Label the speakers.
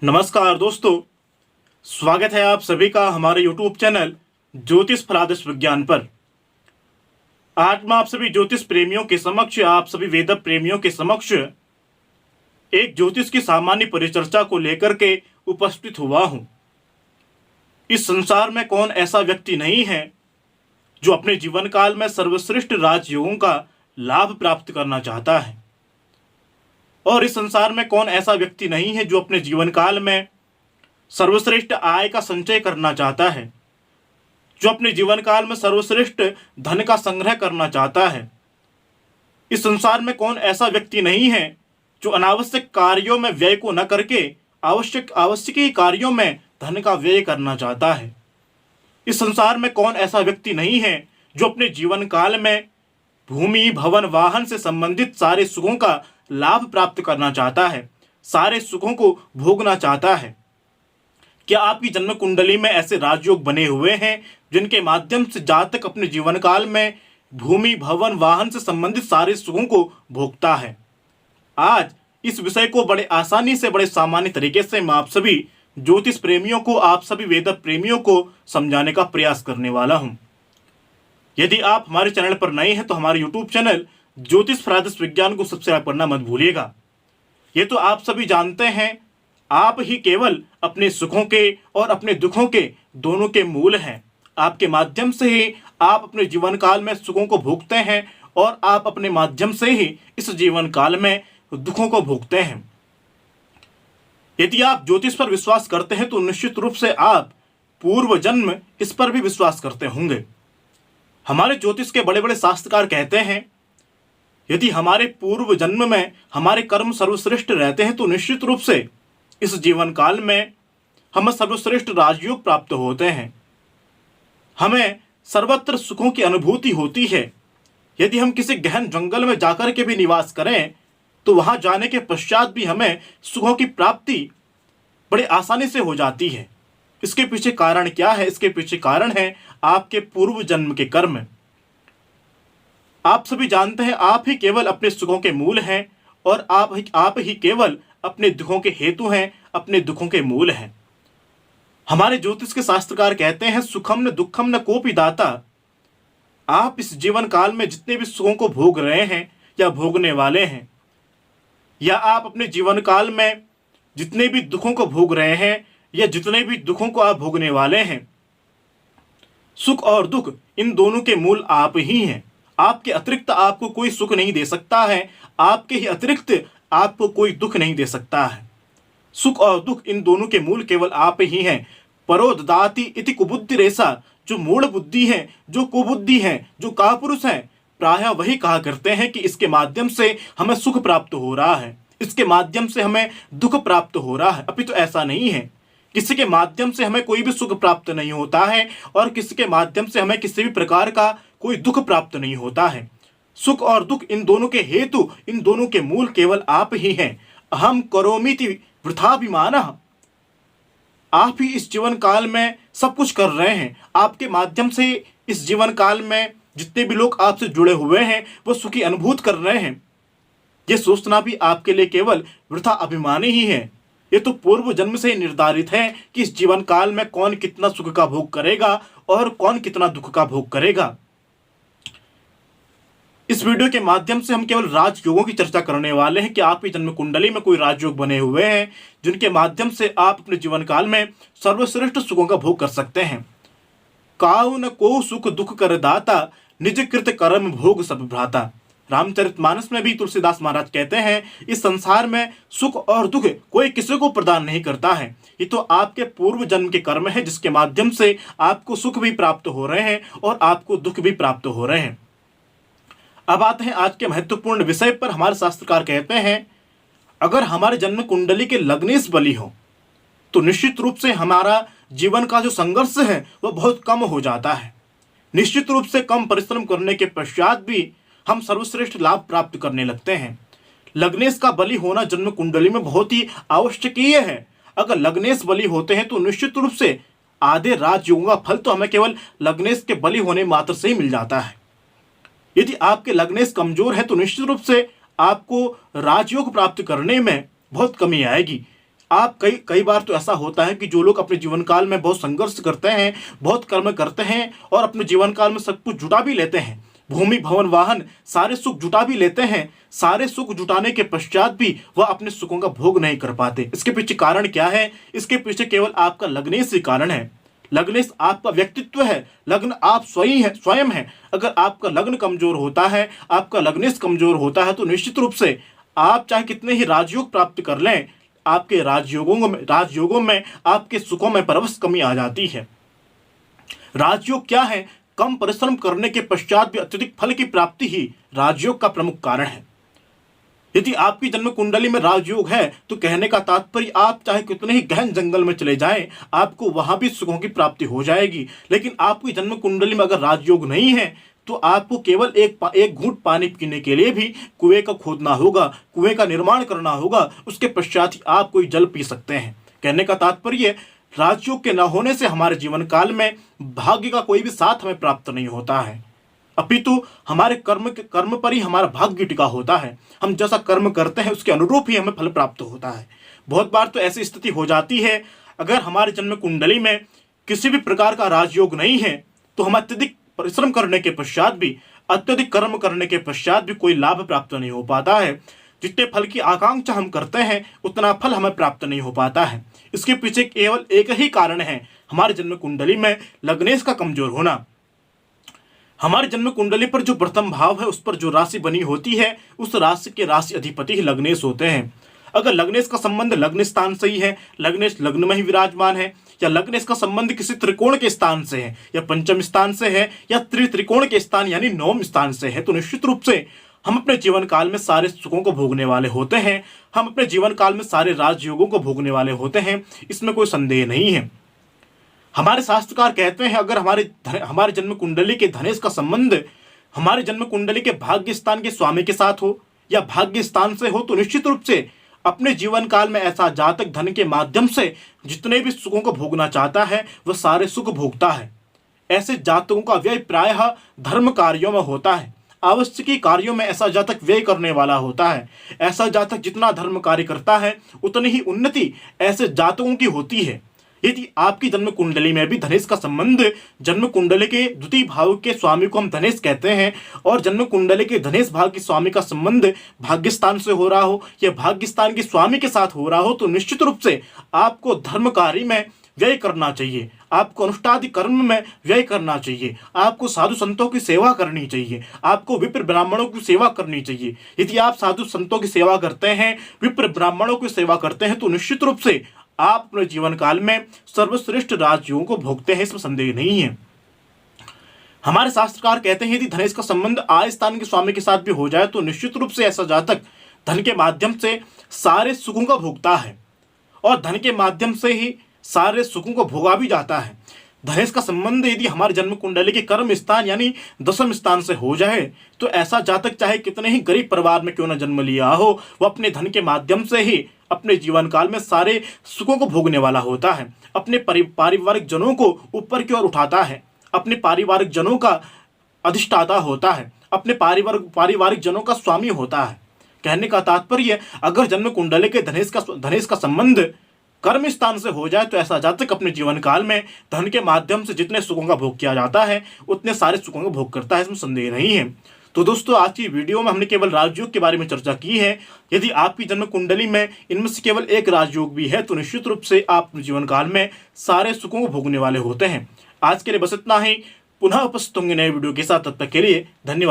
Speaker 1: नमस्कार दोस्तों, स्वागत है आप सभी का हमारे YouTube चैनल ज्योतिष फलादेश विज्ञान पर। आज मैं आप सभी ज्योतिष प्रेमियों के समक्ष, आप सभी वेद प्रेमियों के समक्ष एक ज्योतिष की सामान्य परिचर्चा को लेकर के उपस्थित हुआ हूं। इस संसार में कौन ऐसा व्यक्ति नहीं है जो अपने जीवन काल में सर्वश्रेष्ठ राजयोगों का लाभ प्राप्त करना चाहता है, और इस संसार में कौन ऐसा व्यक्ति नहीं है जो अपने जीवन काल में सर्वश्रेष्ठ आय का संचय करना चाहता है, जो अपने जीवन काल में सर्वश्रेष्ठ धन का संग्रह करना चाहता है। इस संसार में कौन ऐसा व्यक्ति नहीं है जो अनावश्यक कार्यों में व्यय को न करके आवश्यक कार्यों में धन का व्यय करना चाहता है। इस संसार में कौन ऐसा व्यक्ति नहीं है जो अपने जीवन काल में भूमि, भवन, वाहन से संबंधित सारे सुखों का लाभ प्राप्त करना चाहता है, सारे सुखों को भोगना चाहता है। क्या आपकी जन्म कुंडली में ऐसे राजयोग बने हुए हैं जिनके माध्यम से जातक अपने जीवन काल में भूमि, भवन, वाहन से संबंधित सारे सुखों को भोगता है? आज इस विषय को बड़े आसानी से, बड़े सामान्य तरीके से मैं आप सभी ज्योतिष प्रेमियों को, आप सभी वेद प्रेमियों को समझाने का प्रयास करने वाला हूं। यदि आप हमारे चैनल पर नए हैं तो हमारे यूट्यूब चैनल ज्योतिष फलादेश विज्ञान को सब्सक्राइब करना मत भूलिएगा। ये तो आप सभी जानते हैं, आप ही केवल अपने सुखों के और अपने दुखों के दोनों के मूल हैं। आपके माध्यम से ही आप अपने जीवन काल में सुखों को भोगते हैं और आप अपने माध्यम से ही इस जीवन काल में दुखों को भोगते हैं। यदि आप ज्योतिष पर विश्वास करते हैं तो निश्चित रूप से आप पूर्व जन्म इस पर भी विश्वास करते होंगे। हमारे ज्योतिष के बड़े बड़े शास्त्रकार कहते हैं, यदि हमारे पूर्व जन्म में हमारे कर्म सर्वश्रेष्ठ रहते हैं तो निश्चित रूप से इस जीवन काल में हमें सर्वश्रेष्ठ राजयोग प्राप्त होते हैं, हमें सर्वत्र सुखों की अनुभूति होती है। यदि हम किसी गहन जंगल में जाकर के भी निवास करें तो वहां जाने के पश्चात भी हमें सुखों की प्राप्ति बड़ी आसानी से हो जाती है। इसके पीछे कारण क्या है? इसके पीछे कारण है आपके पूर्व जन्म के कर्म। आप सभी जानते हैं, आप ही केवल अपने सुखों के मूल हैं और आप ही केवल अपने दुखों के हेतु हैं, अपने दुखों के मूल हैं। हमारे ज्योतिष के शास्त्रकार कहते हैं, सुखम न दुखम न कोपि दाता। आप इस जीवन काल में जितने भी सुखों को भोग रहे हैं या भोगने वाले हैं, या आप अपने जीवन काल में जितने भी दुखों को भोग रहे हैं या जितने भी दुखों को आप भोगने वाले हैं, सुख और दुख इन दोनों के मूल आप ही हैं। आपके अतिरिक्त आपको कोई सुख नहीं दे सकता है, आपके ही अतिरिक्त आपको कोई दुख नहीं दे सकता है। सुख और दुख इन दोनों के मूल केवल आप ही हैं। परो ददाति इति कुबुद्धि रेसा, जो मूढ़ बुद्धि है, जो कुबुद्धि है, जो कापुरुष है, प्रायः वही कहा करते हैं कि इसके माध्यम से हमें सुख प्राप्त हो रहा है, इसके माध्यम से हमें दुख प्राप्त हो रहा है। अभी तो ऐसा नहीं है। किसी के माध्यम से हमें कोई भी सुख प्राप्त नहीं होता है और किसी के माध्यम से हमें किसी भी प्रकार का कोई दुख प्राप्त नहीं होता है। सुख और दुख इन दोनों के हेतु, इन दोनों के मूल केवल आप ही हैं। अहम करोमीति वृथाभिमानः। आप ही इस जीवन काल में सब कुछ कर रहे हैं। आपके माध्यम से इस जीवन काल में जितने भी लोग आपसे जुड़े हुए हैं वो सुखी अनुभूत कर रहे हैं। ये सोचना भी आपके लिए केवल वृथा अभिमान ही है। ये तो पूर्व जन्म से ही निर्धारित है कि इस जीवन काल में कौन कितना सुख का भोग करेगा और कौन कितना दुख का भोग करेगा। इस वीडियो के माध्यम से हम केवल राजयोगों की चर्चा करने वाले हैं कि आपकी जन्म कुंडली में कोई राजयोग बने हुए हैं जिनके माध्यम से आप अपने जीवन काल में सर्वश्रेष्ठ सुखों का भोग कर सकते हैं। काउ न को सुख दुख कर दाता, निज कृत कर्म भोग सब भ्राता। रामचरितमानस में भी तुलसीदास महाराज कहते हैं, इस संसार में सुख और दुख कोई किसी को प्रदान नहीं करता है। ये तो आपके पूर्व जन्म के कर्म है जिसके माध्यम से आपको सुख भी प्राप्त हो रहे हैं और आपको दुख भी प्राप्त हो रहे हैं। अब आते हैं आज के महत्वपूर्ण विषय पर। हमारे शास्त्रकार कहते हैं, अगर हमारे जन्म कुंडली के लग्नेश बली हो तो निश्चित रूप से हमारा जीवन का जो संघर्ष है वह बहुत कम हो जाता है। निश्चित रूप से कम परिश्रम करने के पश्चात भी हम सर्वश्रेष्ठ लाभ प्राप्त करने लगते हैं। लग्नेश का बलि होना जन्म कुंडली में बहुत ही आवश्यकीय है। अगर लग्नेश बलि होते हैं तो निश्चित रूप से आधे राजयोगों का फल तो हमें केवल लग्नेश के बलि होने मात्र से ही मिल जाता है। यदि आपके लग्नेश कमजोर है तो निश्चित रूप से आपको राजयोग प्राप्त करने में बहुत कमी आएगी। आप कई बार तो ऐसा होता है कि जो लोग अपने जीवन काल में बहुत संघर्ष करते हैं, बहुत कर्म करते हैं और अपने जीवन काल में सब कुछ जुटा भी लेते हैं, भूमि भवन वाहन सारे सुख जुटा भी लेते हैं, सारे सुख जुटाने के पश्चात भी वह अपने सुखों का भोग नहीं कर पाते। इसके पीछे कारण क्या है? इसके पीछे केवल आपका लग्नेश ही कारण है। लग्नेश आपका व्यक्तित्व है, लग्न आप स्वयं है। अगर आपका लग्न कमजोर होता है, आपका लग्नेश कमजोर होता है, तो निश्चित रूप से आप चाहे कितने ही राजयोग प्राप्त कर लें, आपके राजयोगों में आपके सुखों में परवश कमी आ जाती है। राजयोग क्या है? कम परिश्रम करने के पश्चात भी अत्यधिक फल की प्राप्ति ही राजयोग का प्रमुख कारण है। यदि आपकी जन्म कुंडली में राजयोग है तो कहने का तात्पर्य आप चाहे कितने ही गहन जंगल में चले जाएं, आपको वहां भी सुखों की प्राप्ति हो जाएगी। लेकिन आपकी जन्म कुंडली में अगर राजयोग नहीं है तो आपको केवल एक घूंट पानी पीने के लिए भी कुएं का खोदना होगा, कुएं का निर्माण करना होगा, उसके पश्चात ही आप कोई जल पी सकते हैं। कहने का तात्पर्य राजयोग के न होने से हमारे जीवन काल में भाग्य का कोई भी साथ हमें प्राप्त नहीं होता है, अपितु हमारे कर्म पर ही हमारा भाग्य टिका होता है। हम जैसा कर्म करते हैं उसके अनुरूप ही हमें फल प्राप्त होता है। बहुत बार तो ऐसी स्थिति हो जाती है, अगर हमारे जन्म कुंडली में किसी भी प्रकार का राजयोग नहीं है तो हम अत्यधिक परिश्रम करने के पश्चात भी, अत्यधिक कर्म करने के पश्चात भी कोई लाभ प्राप्त नहीं हो पाता है। जितने फल की आकांक्षा हम करते हैं उतना फल हमें प्राप्त नहीं हो पाता है। इसके पीछे केवल एक ही कारण है, हमारे जन्म कुंडली में लग्नेश का कमजोर होना। हमारे जन्म कुंडली पर जो प्रथम भाव है उस पर जो राशि बनी होती है, उस राशि के राशि अधिपति ही लग्नेश होते हैं। अगर लग्नेश का संबंध लग्न स्थान से ही है, लग्नेश लग्न में ही विराजमान है, या लग्नेश का संबंध किसी त्रिकोण के स्थान से है, या पंचम स्थान से है, या त्रिकोण के स्थान यानी नवम स्थान से है, तो निश्चित रूप से हम अपने जीवन काल में सारे सुखों को भोगने वाले होते हैं। हम अपने जीवन काल में सारे राजयोगों को भोगने वाले होते हैं, इसमें कोई संदेह नहीं है। हमारे शास्त्रकार कहते हैं अगर हमारे जन्म कुंडली के धनेश का संबंध हमारे जन्म कुंडली के भाग्य स्थान के स्वामी के साथ हो या भाग्य स्थान से हो, तो निश्चित रूप से अपने जीवन काल में ऐसा जातक धन के माध्यम से जितने भी सुखों को भोगना चाहता है वह सारे सुख भोगता है। ऐसे जातकों का व्यय प्रायः धर्म कार्यों में होता है, आवश्यकी कार्यों में ऐसा जातक व्यय करने वाला होता है। ऐसा जातक जितना धर्म कार्य करता है उतनी ही उन्नति ऐसे जातकों की होती है। यदि आपकी जन्म कुंडली में भी धनेश का संबंध, जन्म कुंडली के द्वितीय भाव के स्वामी को हम धनेश कहते हैं, और जन्म कुंडली के धनेश भाव के स्वामी का संबंध भाग्य स्थान से हो रहा हो या भाग्य स्थान के स्वामी के साथ हो रहा हो, तो निश्चित रूप से आपको धर्म कार्य में व्यय करना चाहिए, आपको अनुष्ठादि कर्म में व्यय करना चाहिए, आपको साधु संतों की सेवा करनी चाहिए, आपको विप्र ब्राह्मणों की सेवा करनी चाहिए। यदि आप साधु संतों की सेवा करते हैं, विप्र ब्राह्मणों की सेवा करते हैं, तो निश्चित रूप से आप अपने जीवन काल में सर्वश्रेष्ठ राजयोगों को भोगते हैं, इसमें संदेह नहीं है। हमारे शास्त्रकार कहते हैं यदि धनेश का संबंध आय स्थान के स्वामी के साथ भी हो जाए तो निश्चित रूप से ऐसा जातक धन के माध्यम से सारे सुखों का भोगता है और धन के माध्यम से ही सारे सुखों को भोगा भी जाता है। धनेश का संबंध यदि हमारे जन्म कुंडली के कर्म स्थान यानी दशम स्थान से हो जाए तो ऐसा जातक चाहे कितने ही गरीब परिवार में क्यों न जन्म लिया हो, वह अपने धन के माध्यम से ही अपने जीवन काल में सारे सुखों को भोगने वाला होता है। अपने पारिवारिक जनों को ऊपर की ओर उठाता है, अपने पारिवारिक जनों का अधिष्ठाता होता है, अपने पारिवारिक जनों का स्वामी होता है। कहने का तात्पर्य अगर जन्म कुंडली के धनेश का संबंध कर्म स्थान से हो जाए तो ऐसा जातक अपने जीवन काल में धन के माध्यम से जितने सुखों का भोग किया जाता है उतने सारे सुखों का भोग करता है, इसमें संदेह नहीं है। तो दोस्तों आज की वीडियो में हमने केवल राजयोग के बारे में चर्चा की है। यदि आपकी जन्म कुंडली में इनमें से केवल एक राजयोग भी है तो निश्चित रूप से आप अपने जीवन काल में सारे सुखों को भोगने वाले होते हैं। आज के लिए बस इतना ही, पुनः उपस्थित होंगे नए वीडियो के साथ, तब तक के लिए धन्यवाद।